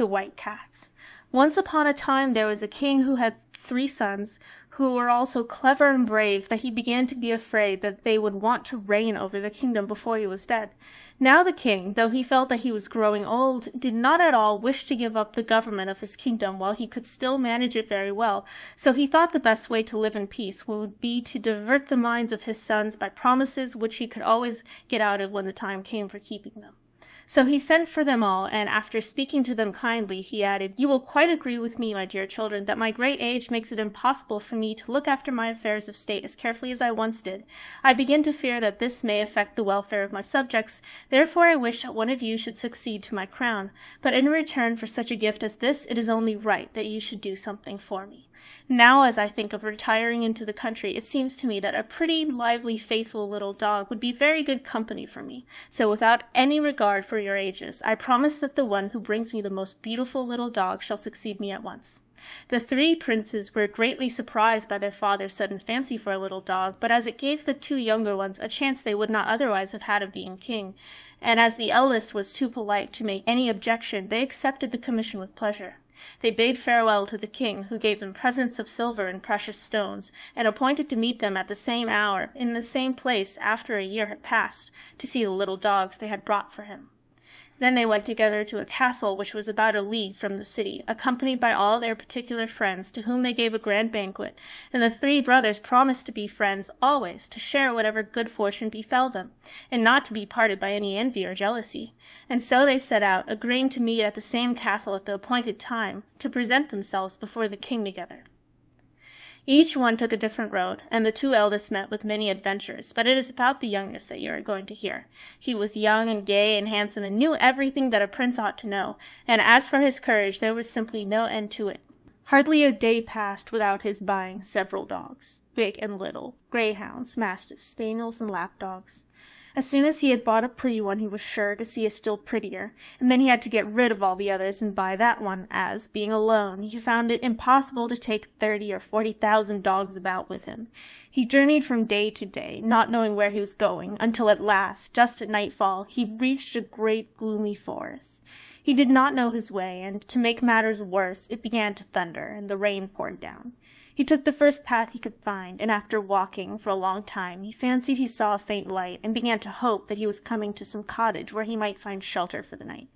The White Cat. Once upon a time there was a king who had 3 sons, who were all so clever and brave that he began to be afraid that they would want to reign over the kingdom before he was dead. Now the king, though he felt that he was growing old, did not at all wish to give up the government of his kingdom while he could still manage it very well, so he thought the best way to live in peace would be to divert the minds of his sons by promises which he could always get out of when the time came for keeping them. So he sent for them all, and after speaking to them kindly, he added, "You will quite agree with me, my dear children, that my great age makes it impossible for me to look after my affairs of state as carefully as I once did. I begin to fear that this may affect the welfare of my subjects, therefore I wish that one of you should succeed to my crown. But in return for such a gift as this, it is only right that you should do something for me. Now, as I think of retiring into the country, it seems to me that a pretty, lively, faithful little dog would be very good company for me. So without any regard for your ages, I promise that the one who brings me the most beautiful little dog shall succeed me at once." The 3 princes were greatly surprised by their father's sudden fancy for a little dog, but as it gave the 2 younger ones a chance they would not otherwise have had of being king, and as the eldest was too polite to make any objection, they accepted the commission with pleasure. They bade farewell to the king, who gave them presents of silver and precious stones, and appointed to meet them at the same hour, in the same place, after a year had passed, to see the little dogs they had brought for him. Then they went together to a castle which was about a league from the city, accompanied by all their particular friends, to whom they gave a grand banquet, and the 3 brothers promised to be friends always, to share whatever good fortune befell them, and not to be parted by any envy or jealousy. And so they set out, agreeing to meet at the same castle at the appointed time, to present themselves before the king together. Each one took a different road, and the 2 eldest met with many adventures, but it is about the youngest that you are going to hear. He was young and gay and handsome, and knew everything that a prince ought to know, and as for his courage, there was simply no end to it. Hardly a day passed without his buying several dogs, big and little, greyhounds, mastiffs, spaniels, and lapdogs. As soon as he had bought a pretty one, he was sure to see a still prettier, and then he had to get rid of all the others and buy that one, as, being alone, he found it impossible to take 30,000 or 40,000 dogs about with him. He journeyed from day to day, not knowing where he was going, until at last, just at nightfall, he reached a great gloomy forest. He did not know his way, and, to make matters worse, it began to thunder, and the rain poured down. He took the first path he could find, and after walking for a long time, he fancied he saw a faint light, and began to hope that he was coming to some cottage where he might find shelter for the night.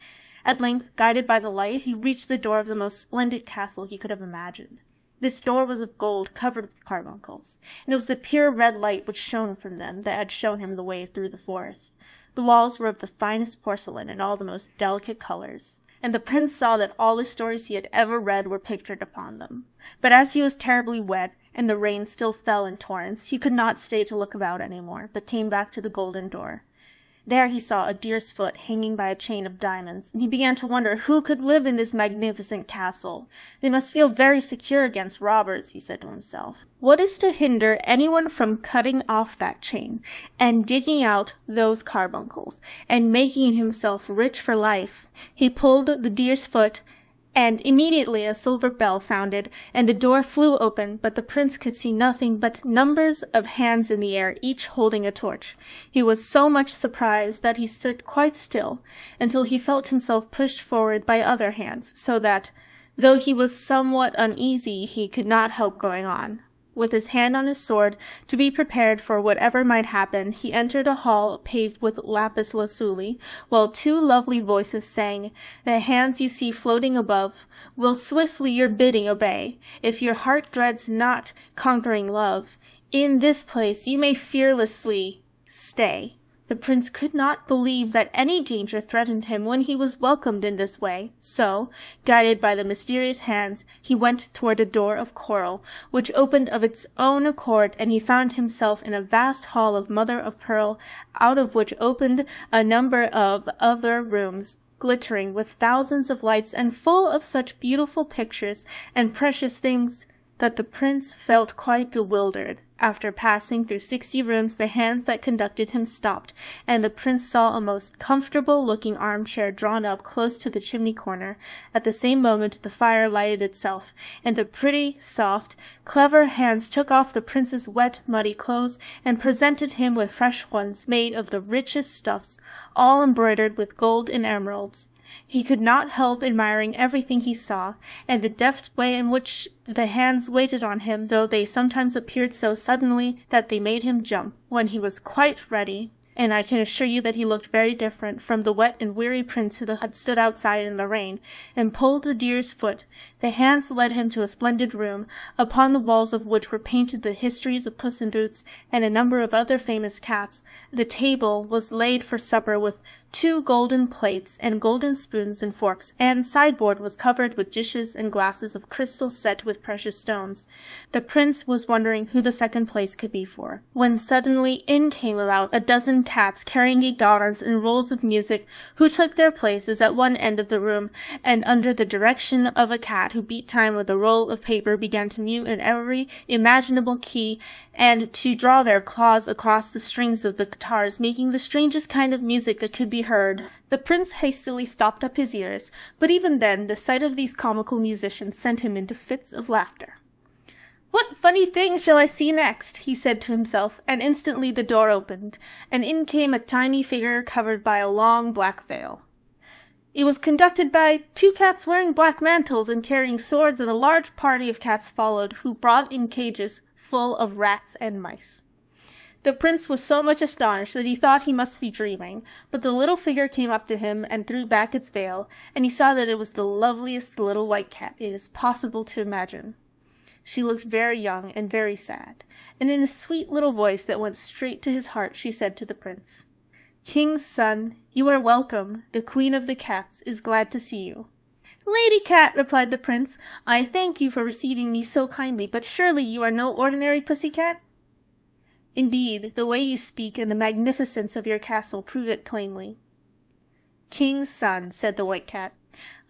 At length, guided by the light, he reached the door of the most splendid castle he could have imagined. This door was of gold, covered with carbuncles, and it was the pure red light which shone from them that had shown him the way through the forest. The walls were of the finest porcelain and all the most delicate colors, and the prince saw that all the stories he had ever read were pictured upon them. But as he was terribly wet, and the rain still fell in torrents, he could not stay to look about any more, but came back to the golden door. There he saw a deer's foot hanging by a chain of diamonds, and he began to wonder who could live in this magnificent castle. They must feel very secure against robbers, he said to himself. What is to hinder anyone from cutting off that chain, and digging out those carbuncles, and making himself rich for life? He pulled the deer's foot, and immediately a silver bell sounded, and the door flew open, but the prince could see nothing but numbers of hands in the air, each holding a torch. He was so much surprised that he stood quite still, until he felt himself pushed forward by other hands, so that, though he was somewhat uneasy, he could not help going on. With his hand on his sword, to be prepared for whatever might happen, he entered a hall paved with lapis lazuli, while 2 lovely voices sang, "The hands you see floating above will swiftly your bidding obey. If your heart dreads not conquering love, in this place you may fearlessly stay." The prince could not believe that any danger threatened him when he was welcomed in this way, so, guided by the mysterious hands, he went toward a door of coral, which opened of its own accord, and he found himself in a vast hall of mother of pearl, out of which opened a number of other rooms, glittering with thousands of lights, and full of such beautiful pictures and precious things that the prince felt quite bewildered. After passing through 60 rooms, the hands that conducted him stopped, and the prince saw a most comfortable-looking armchair drawn up close to the chimney corner. At the same moment the fire lighted itself, and the pretty, soft, clever hands took off the prince's wet, muddy clothes, and presented him with fresh ones made of the richest stuffs, all embroidered with gold and emeralds. He could not help admiring everything he saw, and the deft way in which the hands waited on him, though they sometimes appeared so suddenly that they made him jump. When he was quite ready, and I can assure you that he looked very different from the wet and weary prince who had stood outside in the rain and pulled the deer's foot, the hands led him to a splendid room, upon the walls of which were painted the histories of Puss in Boots and a number of other famous cats. The table was laid for supper with 2 golden plates and golden spoons and forks, and sideboard was covered with dishes and glasses of crystal set with precious stones. The prince was wondering who the second place could be for, when suddenly in came about a dozen cats carrying guitars and rolls of music, who took their places at one end of the room, and under the direction of a cat who beat time with a roll of paper began to mew in every imaginable key and to draw their claws across the strings of the guitars, making the strangest kind of music that could be heard. The prince hastily stopped up his ears, but even then the sight of these comical musicians sent him into fits of laughter. "What funny thing shall I see next?" he said to himself, and instantly the door opened, and in came a tiny figure covered by a long black veil. It was conducted by 2 cats wearing black mantles and carrying swords, and a large party of cats followed, who brought in cages full of rats and mice. The prince was so much astonished that he thought he must be dreaming, but the little figure came up to him and threw back its veil, and he saw that it was the loveliest little white cat it is possible to imagine. She looked very young and very sad, and in a sweet little voice that went straight to his heart she said to the prince, "King's son, you are welcome. The Queen of the Cats is glad to see you." "Lady Cat," replied the prince, "I thank you for receiving me so kindly, but surely you are no ordinary pussy-cat?" "Indeed, the way you speak and the magnificence of your castle prove it plainly." "King's son," said the white cat,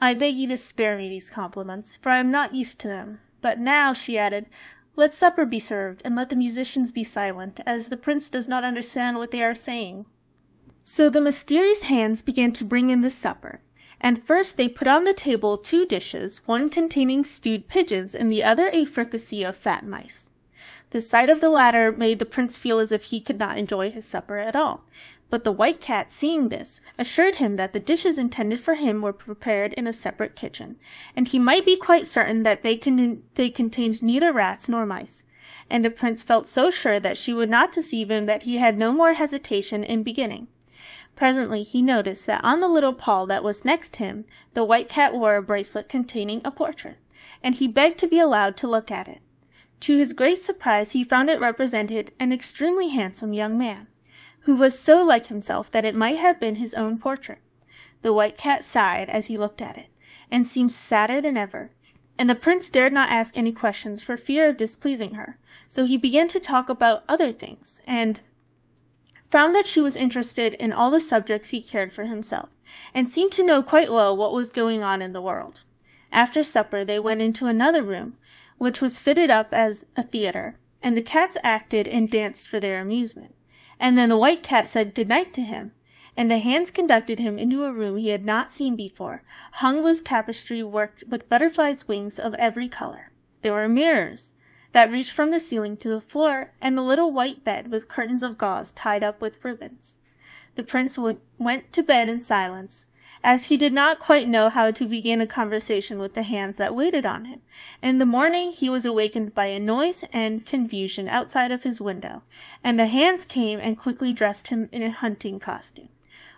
"I beg you to spare me these compliments, for I am not used to them. But now," she added, "let supper be served, and let the musicians be silent, as the prince does not understand what they are saying." So the mysterious hands began to bring in the supper, and first they put on the table 2 dishes, one containing stewed pigeons and the other a fricassee of fat mice. The sight of the latter made the prince feel as if he could not enjoy his supper at all, but the white cat, seeing this, assured him that the dishes intended for him were prepared in a separate kitchen, and he might be quite certain that they contained neither rats nor mice. And the prince felt so sure that she would not deceive him that he had no more hesitation in beginning. Presently he noticed that on the little paw that was next him, the white cat wore a bracelet containing a portrait, and he begged to be allowed to look at it. To his great surprise he found it represented an extremely handsome young man, who was so like himself that it might have been his own portrait. The white cat sighed as he looked at it, and seemed sadder than ever, and the prince dared not ask any questions for fear of displeasing her, so he began to talk about other things, and found that she was interested in all the subjects he cared for himself, and seemed to know quite well what was going on in the world. After supper they went into another room, which was fitted up as a theatre, and the cats acted and danced for their amusement. And then the white cat said good night to him, and the hands conducted him into a room he had not seen before, hung with tapestry worked with butterflies' wings of every color. There were mirrors that reached from the ceiling to the floor, and a little white bed with curtains of gauze tied up with ribbons. The prince went to bed in silence, as he did not quite know how to begin a conversation with the hands that waited on him. In the morning he was awakened by a noise and confusion outside of his window, and the hands came and quickly dressed him in a hunting costume.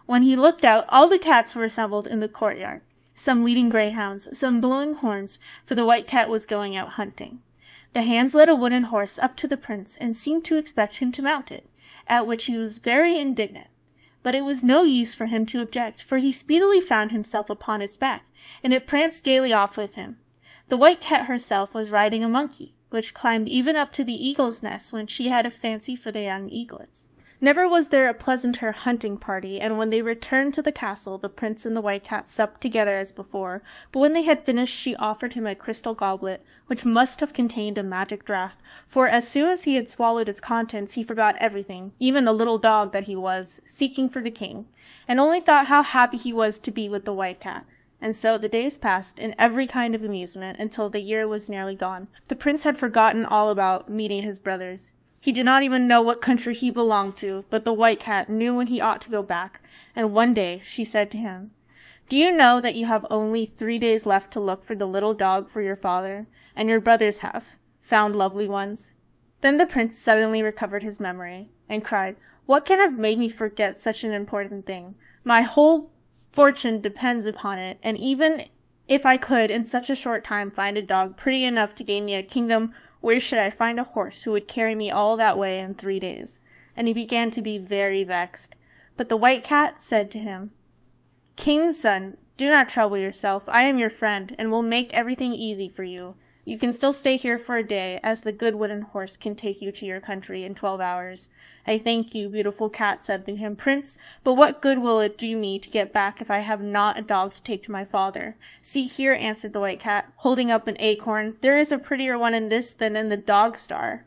When he looked out, all the cats were assembled in the courtyard, some leading greyhounds, some blowing horns, for the white cat was going out hunting. The hands led a wooden horse up to the prince, and seemed to expect him to mount it, at which he was very indignant. But it was no use for him to object, for he speedily found himself upon its back, and it pranced gaily off with him. The white cat herself was riding a monkey, which climbed even up to the eagle's nest when she had a fancy for the young eaglets. Never was there a pleasanter hunting party, and when they returned to the castle, the prince and the white cat supped together as before, but when they had finished she offered him a crystal goblet, which must have contained a magic draught, for as soon as he had swallowed its contents he forgot everything, even the little dog that he was, seeking for the king, and only thought how happy he was to be with the white cat. And so the days passed in every kind of amusement until the year was nearly gone. The prince had forgotten all about meeting his brothers. He did not even know what country he belonged to, but the white cat knew when he ought to go back, and one day she said to him, Do you know that you have only 3 days left to look for the little dog for your father, and your brothers have found lovely ones?" Then the prince suddenly recovered his memory, and cried, "What can have made me forget such an important thing? My whole fortune depends upon it, and even if I could in such a short time find a dog pretty enough to gain me a kingdom, where should I find a horse who would carry me all that way in 3 days?" And he began to be very vexed. But the white cat said to him, "King's son, do not trouble yourself. I am your friend, and will make everything easy for you. You can still stay here for a day, as the good wooden horse can take you to your country in 12 hours. "I thank you, beautiful cat," said the young prince, "but what good will it do me to get back if I have not a dog to take to my father?" "See here," answered the white cat, holding up an acorn, "there is a prettier one in this than in the dog star."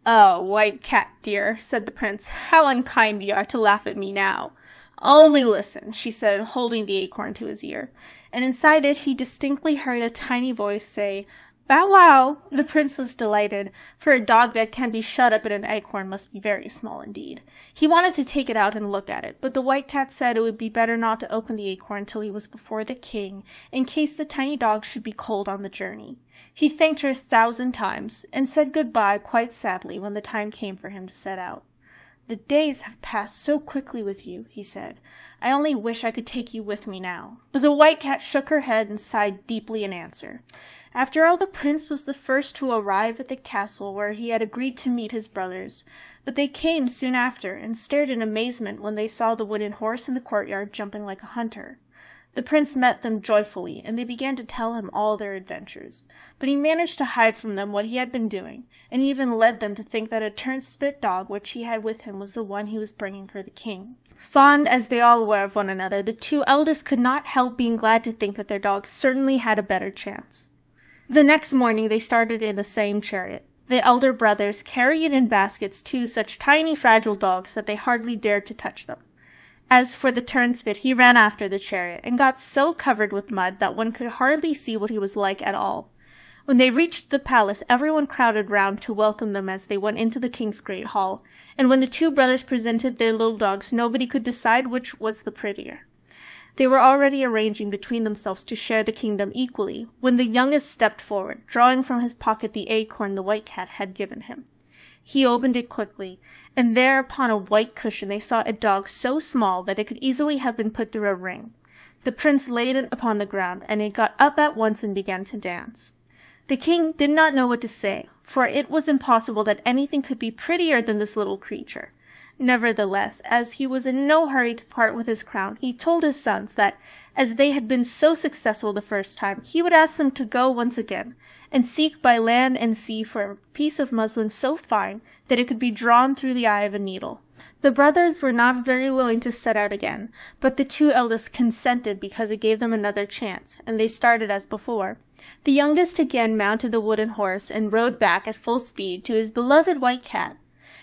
"Oh, white cat dear," said the prince, "how unkind you are to laugh at me now." "Only listen," she said, holding the acorn to his ear, and inside it he distinctly heard a tiny voice say, "Bow wow!" The prince was delighted, for a dog that can be shut up in an acorn must be very small indeed. He wanted to take it out and look at it, but the white cat said it would be better not to open the acorn till he was before the king, in case the tiny dog should be cold on the journey. He thanked her 1,000 times, and said good-bye quite sadly when the time came for him to set out. "The days have passed so quickly with you," he said. "I only wish I could take you with me now." But the white cat shook her head and sighed deeply in answer. After all, the prince was the first to arrive at the castle where he had agreed to meet his brothers, but they came soon after, and stared in amazement when they saw the wooden horse in the courtyard jumping like a hunter. The prince met them joyfully, and they began to tell him all their adventures, but he managed to hide from them what he had been doing, and even led them to think that a turnspit dog which he had with him was the one he was bringing for the king. Fond as they all were of one another, the 2 eldest could not help being glad to think that their dogs certainly had a better chance. The next morning they started in the same chariot. The elder brothers carried in baskets 2 such tiny fragile dogs that they hardly dared to touch them. As for the turnspit, he ran after the chariot, and got so covered with mud that one could hardly see what he was like at all. When they reached the palace, everyone crowded round to welcome them as they went into the king's great hall, and when the 2 brothers presented their little dogs, nobody could decide which was the prettier. They were already arranging between themselves to share the kingdom equally, when the youngest stepped forward, drawing from his pocket the acorn the white cat had given him. He opened it quickly, and there upon a white cushion they saw a dog so small that it could easily have been put through a ring. The prince laid it upon the ground, and it got up at once and began to dance. The king did not know what to say, for it was impossible that anything could be prettier than this little creature. Nevertheless, as he was in no hurry to part with his crown, he told his sons that, as they had been so successful the first time, he would ask them to go once again, and seek by land and sea for a piece of muslin so fine that it could be drawn through the eye of a needle. The brothers were not very willing to set out again, but the 2 eldest consented because it gave them another chance, and they started as before. The youngest again mounted the wooden horse and rode back at full speed to his beloved white cat.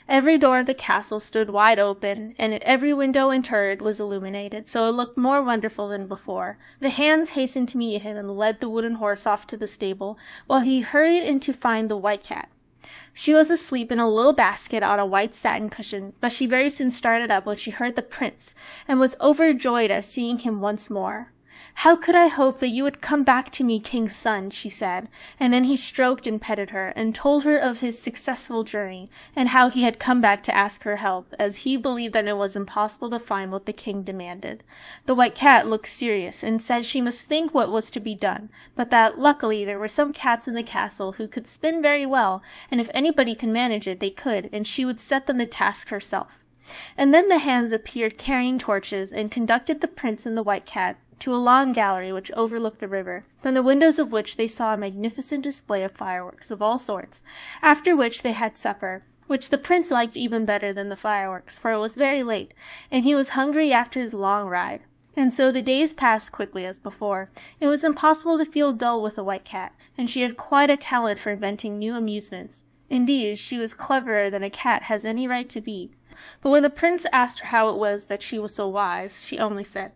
Every door of the castle stood wide open, and every window and turret was illuminated, so it looked more wonderful than before. The hands hastened to meet him and led the wooden horse off to the stable, while he hurried in to find the white cat. She was asleep in a little basket on a white satin cushion, but she very soon started up when she heard the prince, and was overjoyed at seeing him once more. "How could I hope that you would come back to me, king's son?" she said, and then he stroked and petted her, and told her of his successful journey, and how he had come back to ask her help, as he believed that it was impossible to find what the king demanded. The white cat looked serious, and said she must think what was to be done, but that luckily there were some cats in the castle who could spin very well, and if anybody could manage it, they could, and she would set them the task herself. And then the hands appeared carrying torches, and conducted the prince and the white cat to a long gallery which overlooked the river, from the windows of which they saw a magnificent display of fireworks of all sorts, after which they had supper, which the prince liked even better than the fireworks, for it was very late, and he was hungry after his long ride. And so the days passed quickly as before. It was impossible to feel dull with the white cat, and she had quite a talent for inventing new amusements. Indeed, she was cleverer than a cat has any right to be. But when the prince asked her how it was that she was so wise, she only said,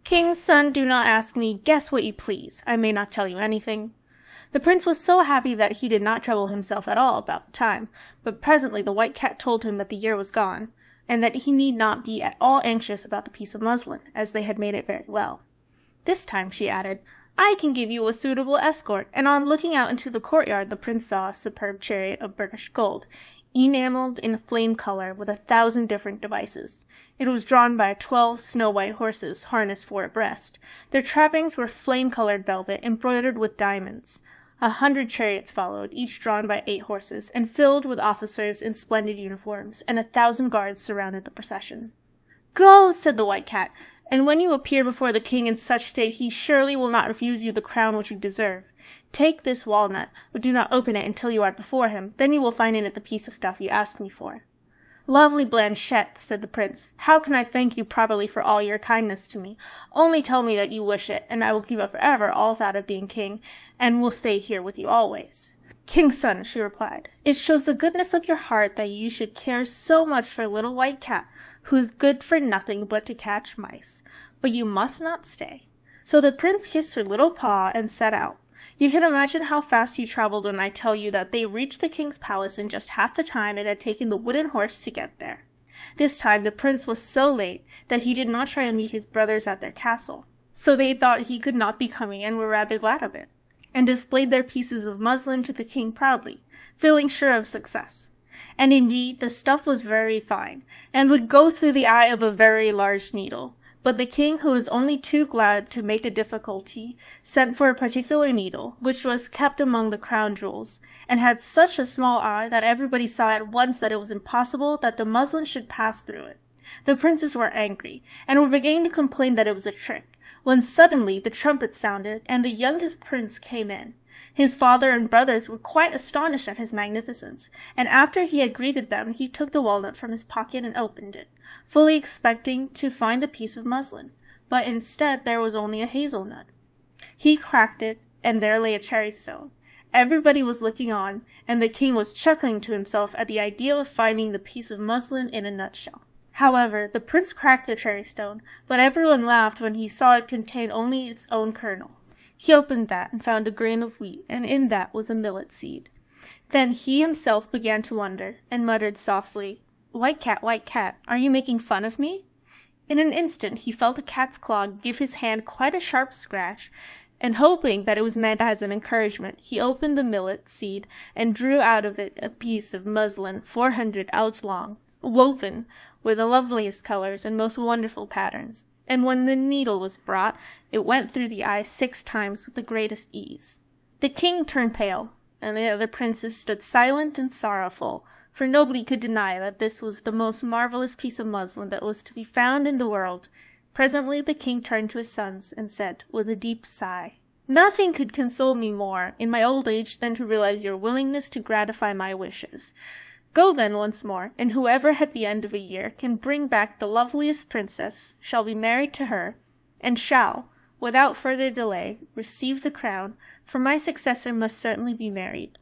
"King's son, do not ask me. Guess what you please. I may not tell you anything." The prince was so happy that he did not trouble himself at all about the time, but presently the white cat told him that the year was gone, and that he need not be at all anxious about the piece of muslin, as they had made it very well. This time, she added, I can give you a suitable escort, and on looking out into the courtyard the prince saw a superb chariot of British gold, enameled in flame color with 1,000 different devices. It was drawn by 12 snow-white horses, harnessed 4 abreast. Their trappings were flame-colored velvet, embroidered with diamonds. 100 chariots followed, each drawn by 8 horses, and filled with officers in splendid uniforms, and 1,000 guards surrounded the procession. Go, said the White Cat, and when you appear before the king in such state, he surely will not refuse you the crown which you deserve. Take this walnut, but do not open it until you are before him. Then you will find in it the piece of stuff you asked me for. Lovely Blanchette, said the prince, how can I thank you properly for all your kindness to me? Only tell me that you wish it, and I will give up forever all thought of being king, and will stay here with you always. King's son, she replied, it shows the goodness of your heart that you should care so much for little White Cat, who is good for nothing but to catch mice. But you must not stay. So the prince kissed her little paw and set out. You can imagine how fast he traveled when I tell you that they reached the king's palace in just half the time it had taken the wooden horse to get there. This time the prince was so late that he did not try and meet his brothers at their castle, so they thought he could not be coming and were rather glad of it, and displayed their pieces of muslin to the king proudly, feeling sure of success. And indeed the stuff was very fine, and would go through the eye of a very large needle. But the king, who was only too glad to make a difficulty, sent for a particular needle, which was kept among the crown jewels, and had such a small eye that everybody saw at once that it was impossible that the muslin should pass through it. The princes were angry, and were beginning to complain that it was a trick, when suddenly the trumpet sounded, and the youngest prince came in. His father and brothers were quite astonished at his magnificence, and after he had greeted them, he took the walnut from his pocket and opened it, fully expecting to find a piece of muslin, but instead there was only a hazelnut. He cracked it, and there lay a cherry stone. Everybody was looking on, and the king was chuckling to himself at the idea of finding the piece of muslin in a nutshell. However, the prince cracked the cherry stone, but everyone laughed when he saw it contain only its own kernel. He opened that and found a grain of wheat, and in that was a millet seed. Then he himself began to wonder, and muttered softly, White Cat, are you making fun of me? In an instant he felt a cat's claw give his hand quite a sharp scratch, and hoping that it was meant as an encouragement, he opened the millet seed and drew out of it a piece of muslin 400 ells long, woven with the loveliest colors and most wonderful patterns. And when the needle was brought, it went through the eye 6 times with the greatest ease. The king turned pale, and the other princes stood silent and sorrowful, for nobody could deny that this was the most marvelous piece of muslin that was to be found in the world. Presently the king turned to his sons and said, with a deep sigh, Nothing could console me more in my old age than to realize your willingness to gratify my wishes. Go then once more, and whoever at the end of a year can bring back the loveliest princess shall be married to her, and shall, without further delay, receive the crown, for my successor must certainly be married.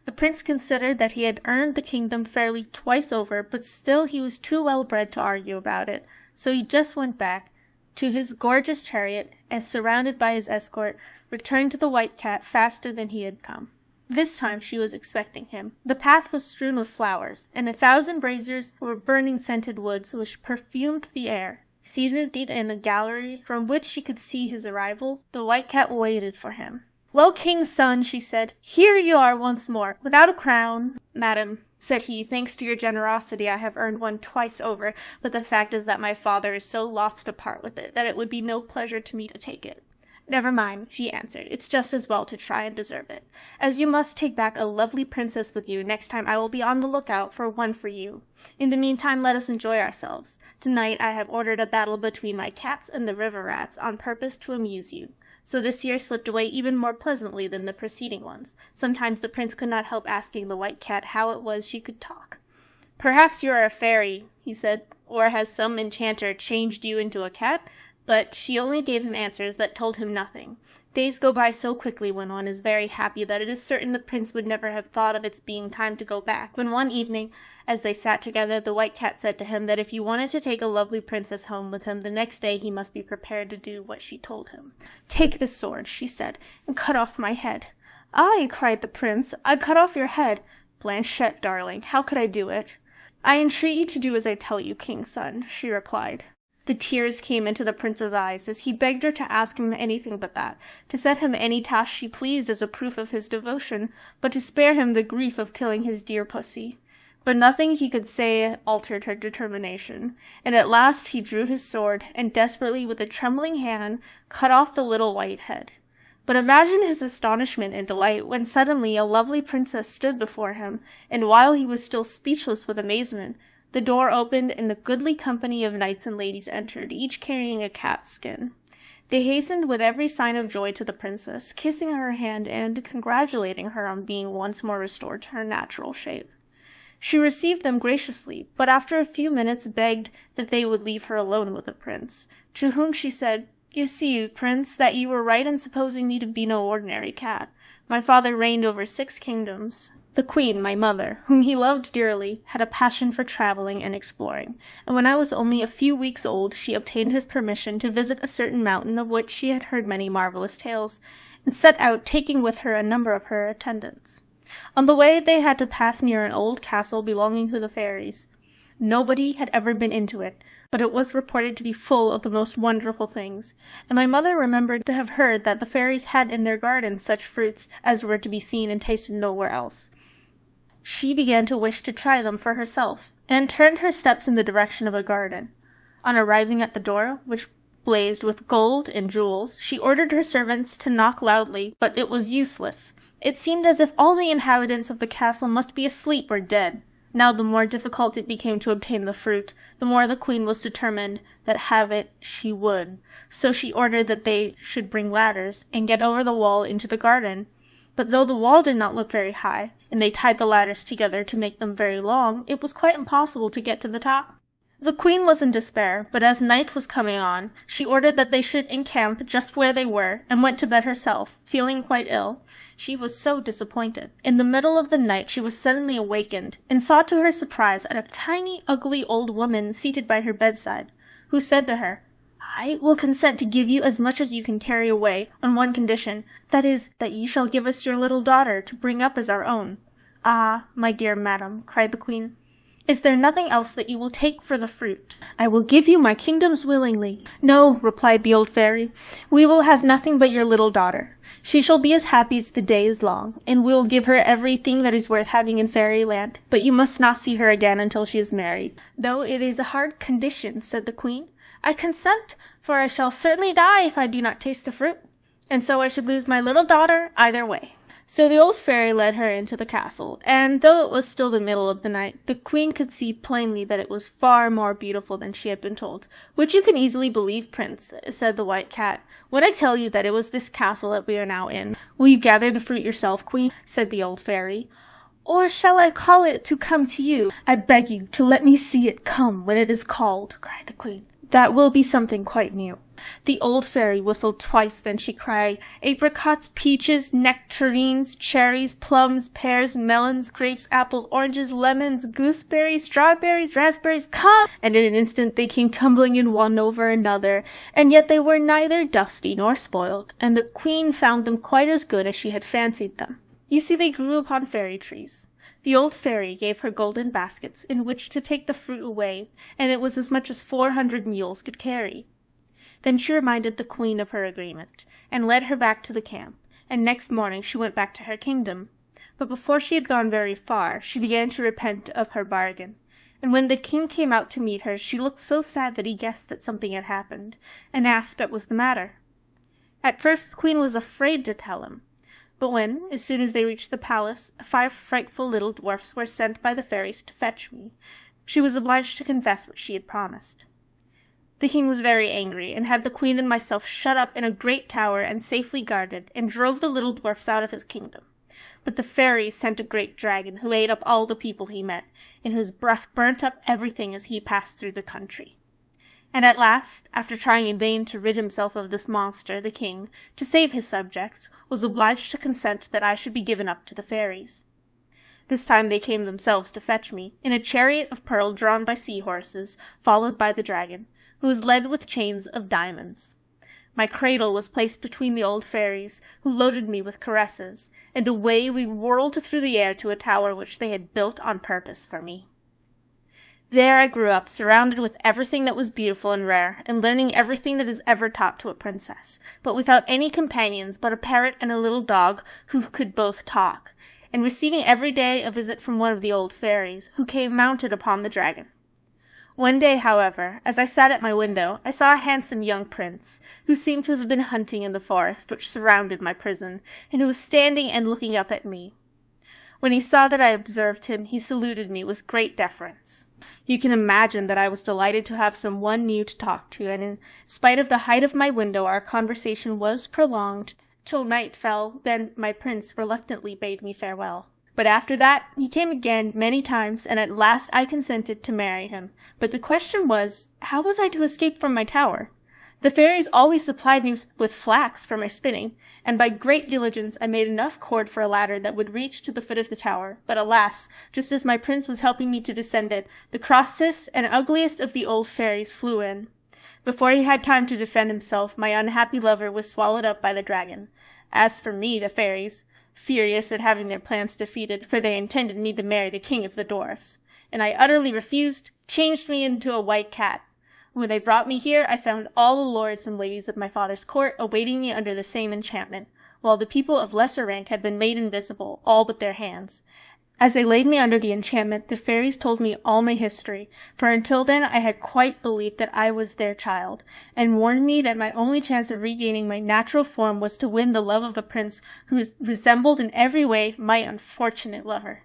The prince considered that he had earned the kingdom fairly twice over, but still he was too well bred to argue about it, so he just went back to his gorgeous chariot, and surrounded by his escort, returned to the White Cat faster than he had come. This time she was expecting him. The path was strewn with flowers, and 1,000 braziers were burning scented woods which perfumed the air. Seated in a gallery from which she could see his arrival, the White Cat waited for him. Well, king's son, she said, here you are once more, without a crown. Madam, said he, thanks to your generosity I have earned one twice over, but the fact is that my father is so loth to part with it that it would be no pleasure to me to take it. Never mind, she answered, it's just as well to try and deserve it. As you must take back a lovely princess with you, next time I will be on the lookout for one for you. In the meantime, let us enjoy ourselves. Tonight I have ordered a battle between my cats and the river rats on purpose to amuse you. So this year slipped away even more pleasantly than the preceding ones. Sometimes the prince could not help asking the White Cat how it was she could talk. Perhaps you are a fairy, he said, or has some enchanter changed you into a cat? But she only gave him answers that told him nothing. Days go by so quickly when one is very happy that it is certain the prince would never have thought of its being time to go back, when one evening, as they sat together, the White Cat said to him that if he wanted to take a lovely princess home with him the next day he must be prepared to do what she told him. Take this sword, she said, and cut off my head. Aye, cried the prince, I cut off your head. Blanchette, darling, how could I do it? I entreat you to do as I tell you, king's son, she replied. The tears came into the prince's eyes as he begged her to ask him anything but that, to set him any task she pleased as a proof of his devotion, but to spare him the grief of killing his dear pussy. But nothing he could say altered her determination, and at last he drew his sword, and desperately, with a trembling hand, cut off the little white head. But imagine his astonishment and delight when suddenly a lovely princess stood before him, and while he was still speechless with amazement, the door opened and a goodly company of knights and ladies entered, each carrying a cat's skin. They hastened with every sign of joy to the princess, kissing her hand and congratulating her on being once more restored to her natural shape. She received them graciously, but after a few minutes begged that they would leave her alone with the prince, to whom she said, "You see, prince, that you were right in supposing me to be no ordinary cat. My father reigned over 6 kingdoms. The queen, my mother, whom he loved dearly, had a passion for traveling and exploring, and when I was only a few weeks old she obtained his permission to visit a certain mountain of which she had heard many marvelous tales, and set out, taking with her a number of her attendants. On the way they had to pass near an old castle belonging to the fairies. Nobody had ever been into it, but it was reported to be full of the most wonderful things, and my mother remembered to have heard that the fairies had in their gardens such fruits as were to be seen and tasted nowhere else. She began to wish to try them for herself, and turned her steps in the direction of a garden. On arriving at the door, which blazed with gold and jewels, she ordered her servants to knock loudly, but it was useless. It seemed as if all the inhabitants of the castle must be asleep or dead. Now the more difficult it became to obtain the fruit, the more the queen was determined that have it she would. So she ordered that they should bring ladders, and get over the wall into the garden. But though the wall did not look very high, and they tied the ladders together to make them very long, it was quite impossible to get to the top. The queen was in despair, but as night was coming on, she ordered that they should encamp just where they were, and went to bed herself, feeling quite ill. She was so disappointed. In the middle of the night she was suddenly awakened, and saw to her surprise a tiny, ugly old woman seated by her bedside, who said to her, "I will consent to give you as much as you can carry away, on one condition, that is, that you shall give us your little daughter to bring up as our own." "Ah, my dear madam," cried the queen, "is there nothing else that you will take for the fruit? I will give you my kingdoms willingly." "No," replied the old fairy, "we will have nothing but your little daughter. She shall be as happy as the day is long, and we will give her everything that is worth having in fairyland, but you must not see her again until she is married." "Though it is a hard condition," said the queen, "I consent, for I shall certainly die if I do not taste the fruit, and so I should lose my little daughter either way." So the old fairy led her into the castle, and though it was still the middle of the night, the queen could see plainly that it was far more beautiful than she had been told. "Which you can easily believe, prince," said the white cat, "when I tell you that it was this castle that we are now in." "Will you gather the fruit yourself, queen?" said the old fairy. "Or shall I call it to come to you?" "I beg you to let me see it come when it is called," cried the queen. "That will be something quite new." The old fairy whistled twice, then she cried, "Apricots, peaches, nectarines, cherries, plums, pears, melons, grapes, apples, oranges, lemons, gooseberries, strawberries, raspberries, come!" And in an instant they came tumbling in one over another, and yet they were neither dusty nor spoiled, and the queen found them quite as good as she had fancied them. You see, they grew upon fairy trees. The old fairy gave her golden baskets in which to take the fruit away, and it was as much as 400 mules could carry. Then she reminded the queen of her agreement, and led her back to the camp, and next morning she went back to her kingdom. But before she had gone very far, she began to repent of her bargain, and when the king came out to meet her, she looked so sad that he guessed that something had happened, and asked what was the matter. At first the queen was afraid to tell him, but when, as soon as they reached the palace, 5 frightful little dwarfs were sent by the fairies to fetch me, she was obliged to confess what she had promised. The king was very angry, and had the queen and myself shut up in a great tower and safely guarded, and drove the little dwarfs out of his kingdom. But the fairies sent a great dragon, who ate up all the people he met, and whose breath burnt up everything as he passed through the country. And at last, after trying in vain to rid himself of this monster, the king, to save his subjects, was obliged to consent that I should be given up to the fairies. This time they came themselves to fetch me, in a chariot of pearl drawn by sea-horses, followed by the dragon, who was led with chains of diamonds. My cradle was placed between the old fairies, who loaded me with caresses, and away we whirled through the air to a tower which they had built on purpose for me. There I grew up, surrounded with everything that was beautiful and rare, and learning everything that is ever taught to a princess, but without any companions but a parrot and a little dog who could both talk, and receiving every day a visit from one of the old fairies, who came mounted upon the dragon. One day, however, as I sat at my window, I saw a handsome young prince, who seemed to have been hunting in the forest which surrounded my prison, and who was standing and looking up at me. When he saw that I observed him, he saluted me with great deference. You can imagine that I was delighted to have some one new to talk to, and in spite of the height of my window, our conversation was prolonged till night fell. Then my prince reluctantly bade me farewell. But after that he came again many times, and at last I consented to marry him. But the question was, how was I to escape from my tower? The fairies always supplied me with flax for my spinning, and by great diligence I made enough cord for a ladder that would reach to the foot of the tower. But alas, just as my prince was helping me to descend it, the crossest and ugliest of the old fairies flew in. Before he had time to defend himself, my unhappy lover was swallowed up by the dragon. As for me, the fairies, furious at having their plans defeated, for they intended me to marry the king of the dwarfs, and I utterly refused, changed me into a white cat. When they brought me here, I found all the lords and ladies of my father's court awaiting me under the same enchantment, while the people of lesser rank had been made invisible, all but their hands. As they laid me under the enchantment, the fairies told me all my history, for until then I had quite believed that I was their child, and warned me that my only chance of regaining my natural form was to win the love of a prince who resembled in every way my unfortunate lover.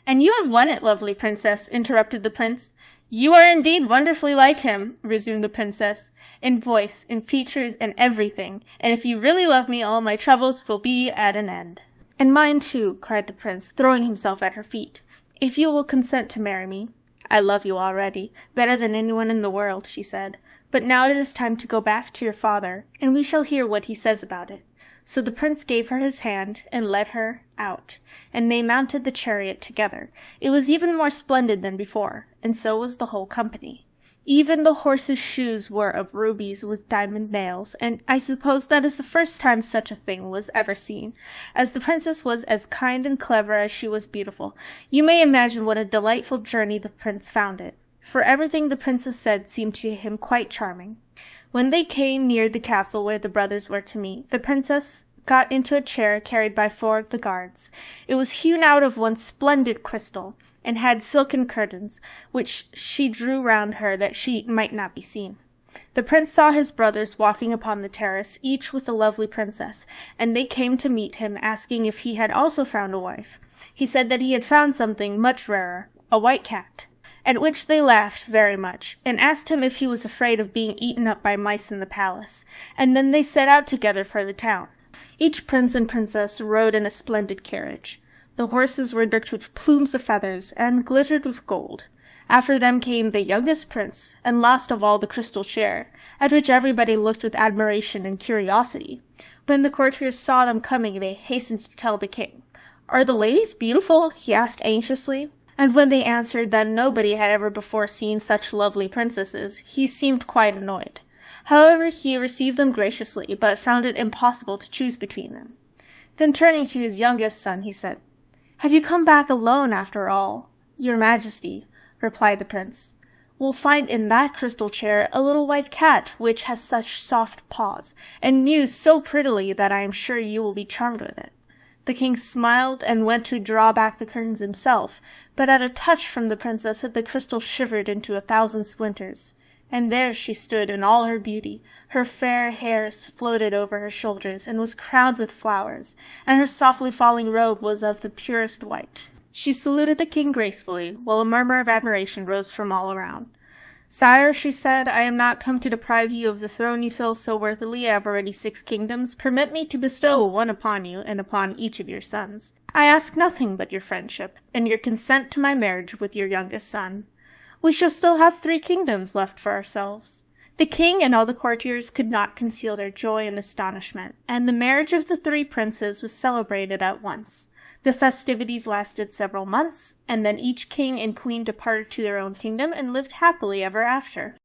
"And you have won it, lovely princess," interrupted the prince. "You are indeed wonderfully like him," resumed the princess, "in voice, in features, and everything, and if you really love me, all my troubles will be at an end." "And mine too," cried the prince, throwing himself at her feet, "if you will consent to marry me." "I love you already, better than anyone in the world," she said, "but now it is time to go back to your father, and we shall hear what he says about it." So the prince gave her his hand and led her out, and they mounted the chariot together. It was even more splendid than before, and so was the whole company. Even the horse's shoes were of rubies with diamond nails, and I suppose that is the first time such a thing was ever seen. As the princess was as kind and clever as she was beautiful, you may imagine what a delightful journey the prince found it, for everything the princess said seemed to him quite charming. When they came near the castle where the brothers were to meet, the princess got into a chair carried by 4 of the guards. It was hewn out of one splendid crystal, and had silken curtains, which she drew round her that she might not be seen. The prince saw his brothers walking upon the terrace, each with a lovely princess, and they came to meet him, asking if he had also found a wife. He said that he had found something much rarer, a white cat. At which they laughed very much, and asked him if he was afraid of being eaten up by mice in the palace, and then they set out together for the town. Each prince and princess rode in a splendid carriage. The horses were decked with plumes of feathers, and glittered with gold. After them came the youngest prince, and last of all the crystal chair, at which everybody looked with admiration and curiosity. When the courtiers saw them coming, they hastened to tell the king. "Are the ladies beautiful?" he asked anxiously. And when they answered that nobody had ever before seen such lovely princesses, he seemed quite annoyed. However, he received them graciously, but found it impossible to choose between them. Then turning to his youngest son, he said, "Have you come back alone after all?" "Your Majesty," replied the prince, "will find in that crystal chair a little white cat which has such soft paws, and mews so prettily that I am sure you will be charmed with it." The king smiled and went to draw back the curtains himself, but at a touch from the princess the crystal shivered into 1,000 splinters, and there she stood in all her beauty. Her fair hair floated over her shoulders and was crowned with flowers, and her softly falling robe was of the purest white. She saluted the king gracefully, while a murmur of admiration rose from all around. "Sire," she said, "I am not come to deprive you of the throne you fill so worthily. I have already 6 kingdoms. Permit me to bestow one upon you, and upon each of your sons. I ask nothing but your friendship, and your consent to my marriage with your youngest son. We shall still have 3 kingdoms left for ourselves." The king and all the courtiers could not conceal their joy and astonishment, and the marriage of the 3 princes was celebrated at once. The festivities lasted several months, and then each king and queen departed to their own kingdom and lived happily ever after.